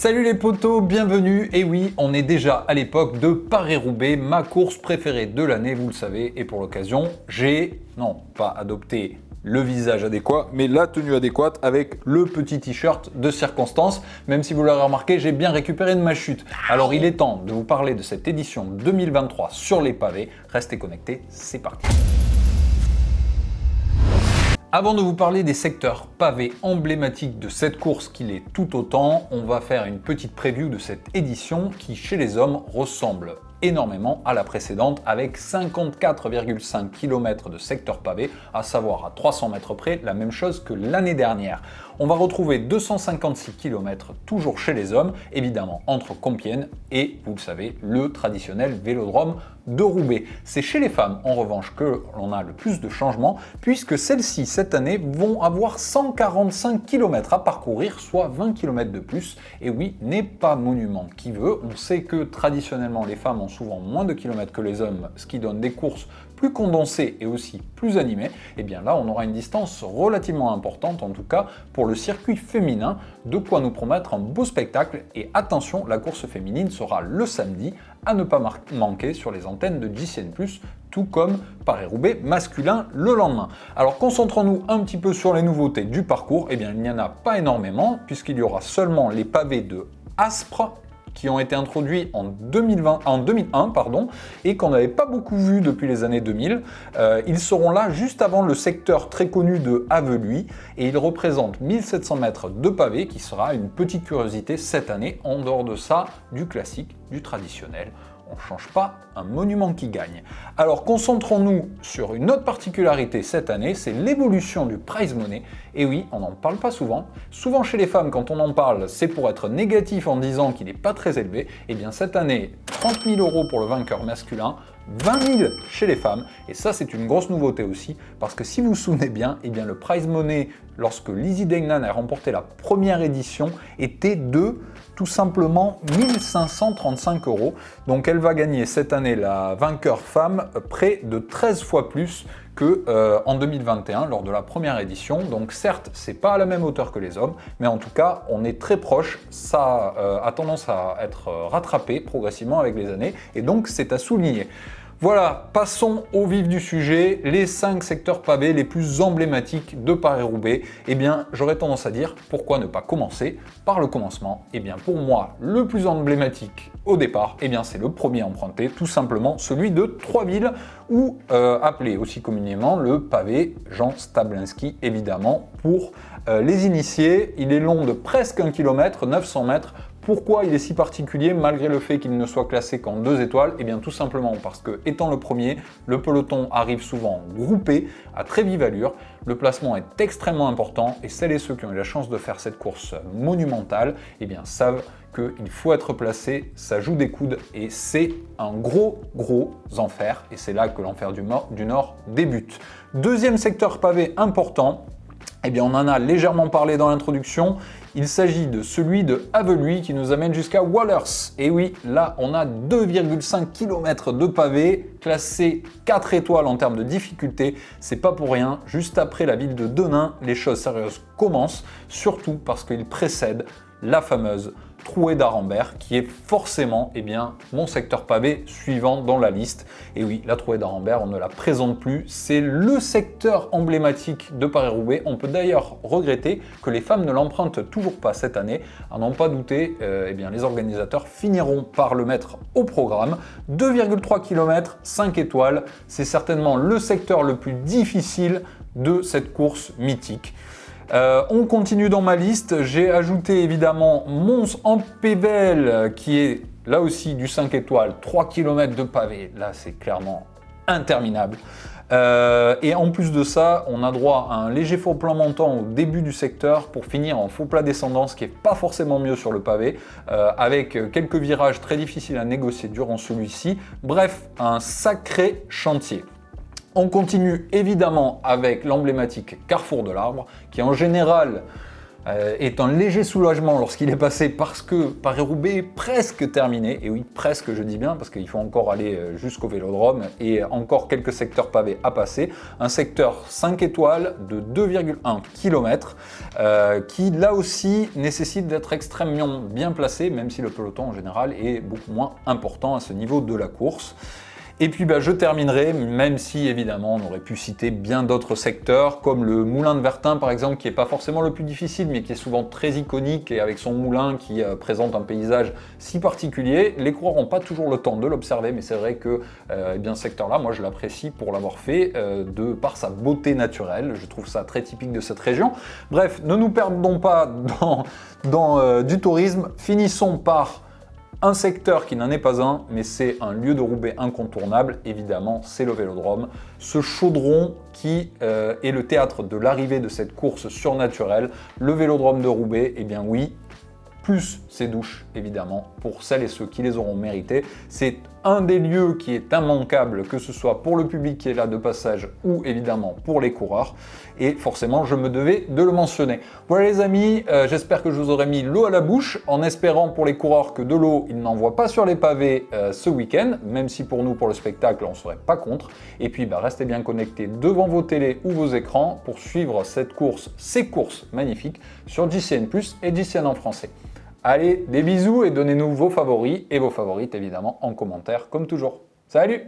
Salut les potos, bienvenue. Et oui, on est déjà à l'époque de Paris-Roubaix, ma course préférée de l'année, vous le savez. Et pour l'occasion, j'ai, non pas adopté le visage adéquat, mais la tenue adéquate avec le petit t-shirt de circonstance. Même si vous l'aurez remarqué, j'ai bien récupéré de ma chute. Alors il est temps de vous parler de cette édition 2023 sur les pavés. Restez connectés, c'est parti. Avant de vous parler des secteurs pavés emblématiques de cette course qui l'est tout autant, on va faire une petite preview de cette édition qui, chez les hommes, ressemble énormément à la précédente avec 54,5 km de secteur pavé, à savoir à 300 mètres près, la même chose que l'année dernière. On va retrouver 256 km toujours chez les hommes, évidemment entre Compiègne et, vous le savez, le traditionnel vélodrome de Roubaix. C'est chez les femmes, en revanche, que l'on a le plus de changements, puisque celles-ci, cette année, vont avoir 145 km à parcourir, soit 20 km de plus. Et oui, n'est pas monument qui veut. On sait que traditionnellement, les femmes ont souvent moins de kilomètres que les hommes, ce qui donne des courses plus condensées et aussi plus animées. Et bien là, on aura une distance relativement importante, en tout cas pour le circuit féminin, de quoi nous promettre un beau spectacle. Et attention, la course féminine sera le samedi, à ne pas manquer sur les antennes de JCN+, tout comme Paris-Roubaix masculin le lendemain. Alors concentrons-nous un petit peu sur les nouveautés du parcours. Eh bien, il n'y en a pas énormément, puisqu'il y aura seulement les pavés de Aspres, qui ont été introduits en 2001 et qu'on n'avait pas beaucoup vu depuis les années 2000. Ils seront là juste avant le secteur très connu de Haveluy et ils représentent 1700 mètres de pavé qui sera une petite curiosité cette année en dehors de ça, du classique, du traditionnel. On ne change pas un monument qui gagne. Alors concentrons-nous sur une autre particularité cette année, c'est l'évolution du prize money. Et oui, on n'en parle pas souvent. Souvent chez les femmes, quand on en parle, c'est pour être négatif en disant qu'il n'est pas très élevé. Et bien cette année, 30 000 € pour le vainqueur masculin, 20 000 chez les femmes, et ça c'est une grosse nouveauté aussi, parce que si vous vous souvenez bien, eh bien le prize money, lorsque Lizzie Deignan a remporté la première édition, était de tout simplement 1535 €. Donc elle va gagner cette année, la vainqueur femme, près de 13 fois plus qu'en 2021 lors de la première édition. Donc certes, c'est pas à la même hauteur que les hommes, mais en tout cas, on est très proche. Ça a tendance à être rattrapé progressivement avec les années, et donc c'est à souligner. Voilà, passons au vif du sujet, les 5 secteurs pavés les plus emblématiques de Paris-Roubaix. Eh bien, j'aurais tendance à dire, pourquoi ne pas commencer par le commencement? Eh bien, pour moi, le plus emblématique au départ, eh bien, c'est le premier emprunté, tout simplement celui de Troisville, ou appelé aussi communément le pavé Jean Stablinski, évidemment, pour les initiés. Il est long de presque 1 km, 900 mètres. Pourquoi il est si particulier malgré le fait qu'il ne soit classé qu'en 2 étoiles? Eh bien tout simplement parce que, étant le premier, le peloton arrive souvent groupé, à très vive allure. Le placement est extrêmement important et celles et ceux qui ont eu la chance de faire cette course monumentale, eh bien savent qu'il faut être placé, ça joue des coudes et c'est un gros enfer. Et c'est là que l'enfer du Nord débute. Deuxième secteur pavé important, eh bien on en a légèrement parlé dans l'introduction. Il s'agit de celui de Haveluy qui nous amène jusqu'à Wallers. Et oui, là, on a 2,5 km de pavé, classé 4 étoiles en termes de difficulté. C'est pas pour rien. Juste après la ville de Denain, les choses sérieuses commencent, surtout parce qu'il précède la fameuse Trouée d'Arambert, qui est forcément mon secteur pavé suivant dans la liste. Et oui, la Trouée d'Arambert, on ne la présente plus, c'est le secteur emblématique de Paris-Roubaix. On peut d'ailleurs regretter que les femmes ne l'empruntent toujours pas cette année. À n'en pas douter, les organisateurs finiront par le mettre au programme. 2,3 km, 5 étoiles, c'est certainement le secteur le plus difficile de cette course mythique. On continue dans ma liste, j'ai ajouté évidemment Mons-en-Pévèle qui est là aussi du 5 étoiles, 3 km de pavé, là c'est clairement interminable. Et en plus de ça, on a droit à un léger faux plat montant au début du secteur pour finir en faux plat descendant, ce qui n'est pas forcément mieux sur le pavé, avec quelques virages très difficiles à négocier durant celui-ci. Bref, un sacré chantier. On continue évidemment avec l'emblématique Carrefour de l'Arbre, qui en général est un léger soulagement lorsqu'il est passé parce que Paris-Roubaix est presque terminé. Et oui, presque, je dis bien, parce qu'il faut encore aller jusqu'au Vélodrome et encore quelques secteurs pavés à passer. Un secteur 5 étoiles de 2,1 km qui, là aussi, nécessite d'être extrêmement bien placé, même si le peloton en général est beaucoup moins important à ce niveau de la course. Et puis je terminerai, même si évidemment on aurait pu citer bien d'autres secteurs, comme le Moulin de Vertin par exemple, qui n'est pas forcément le plus difficile, mais qui est souvent très iconique, et avec son moulin qui présente un paysage si particulier. Les coureurs n'ont pas toujours le temps de l'observer, mais c'est vrai que ce secteur-là, moi je l'apprécie pour l'avoir fait, de par sa beauté naturelle. Je trouve ça très typique de cette région. Bref, ne nous perdons pas dans du tourisme, finissons par un secteur qui n'en est pas un, mais c'est un lieu de Roubaix incontournable, évidemment, c'est le Vélodrome. Ce chaudron qui est le théâtre de l'arrivée de cette course surnaturelle, le Vélodrome de Roubaix, eh bien oui, plus ces douches, évidemment, pour celles et ceux qui les auront méritées. C'est un des lieux qui est immanquable, que ce soit pour le public qui est là de passage ou évidemment pour les coureurs. Et forcément, je me devais de le mentionner. Voilà les amis, j'espère que je vous aurai mis l'eau à la bouche, en espérant pour les coureurs que de l'eau, ils n'en voient pas sur les pavés ce week-end, même si pour nous, pour le spectacle, on ne serait pas contre. Et puis, restez bien connectés devant vos télés ou vos écrans pour suivre cette course, ces courses magnifiques sur GCN+, et GCN en français. Allez, des bisous et donnez-nous vos favoris et vos favorites évidemment en commentaire comme toujours. Salut!